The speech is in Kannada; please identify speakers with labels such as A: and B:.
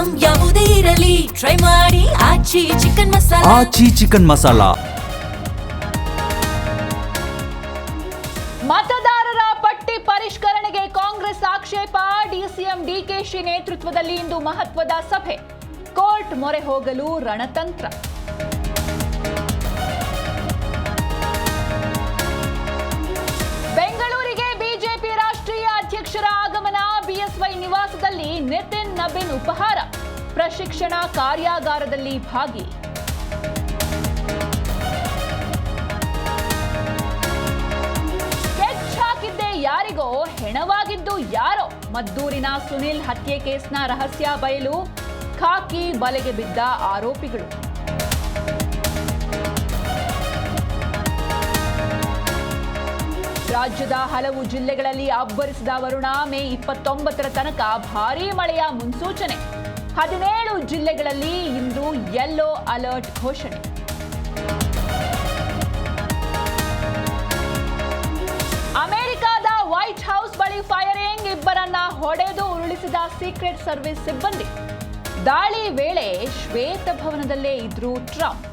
A: ಐಟಂ ಯಾವುದೇ ಇರಲಿ ಟ್ರೈ ಮಾಡಿ ಆಚಿ ಚಿಕನ್ ಮಸಾಲಾ.
B: ಆಚಿ ಚಿಕನ್ ಮಸಾಲಾ.
C: ಮತದಾರರ ಪಟ್ಟಿ ಪರಿಷ್ಕರಣೆಗೆ ಕಾಂಗ್ರೆಸ್ ಆಕ್ಷೇಪ. ಡಿಸಿಎಂ ಡಿಕೆಶಿ ನೇತೃತ್ವದಲ್ಲಿ ಇಂದು ಮಹತ್ವದ ಸಭೆ. ಕೋರ್ಟ್ ಮೊರೆ ಹೋಗಲು ರಣತಂತ್ರ. ಬೆಂಗಳೂರಿಗೆ ಬಿಜೆಪಿ ರಾಷ್ಟ್ರೀಯ ಅಧ್ಯಕ್ಷರ ಆಗಮನ. ಬಿಎಸ್ವೈ ನಿವಾಸದಲ್ಲಿ ನಿತಿನ್ ನಬೀನ್ ಉಪಹಾರ. ಪ್ರಶಿಕ್ಷಣ ಕಾರ್ಯಾಗಾರದಲ್ಲಿ ಭಾಗಿ. ಯಾರಿಗೋ ಹೆಣವಾಗಿದ್ದು ಯಾರೋ. ಮದ್ದೂರಿನ ಸುನಿಲ್ ಹತ್ಯೆ ಕೇಸ್ನ ರಹಸ್ಯ ಬಯಲು. ಖಾಕಿ ಬಲೆಗೆ ಬಿದ್ದ ಆರೋಪಿಗಳು. ರಾಜ್ಯದ ಹಲವು ಜಿಲ್ಲೆಗಳಲ್ಲಿ ಅಬ್ಬರಿಸಿದ ವರುಣ. ಮೇ 29ರ ತನಕ ಭಾರೀ ಮಳೆಯ ಮುನ್ಸೂಚನೆ. 17 ಜಿಲ್ಲೆಗಳಲ್ಲಿ ಇಂದು ಯೆಲ್ಲೋ ಅಲರ್ಟ್ ಘೋಷಣೆ. ಅಮೆರಿಕದ ವೈಟ್ ಹೌಸ್ ಬಳಿ ಫೈರಿಂಗ್. ಇಬ್ಬರನ್ನ ಹೊಡೆದು ಉರುಳಿಸಿದ ಸೀಕ್ರೆಟ್ ಸರ್ವಿಸ್ ಸಿಬ್ಬಂದಿ. ದಾಳಿ ವೇಳೆ ಶ್ವೇತಭವನದಲ್ಲೇ ಇದ್ರು ಟ್ರಂಪ್.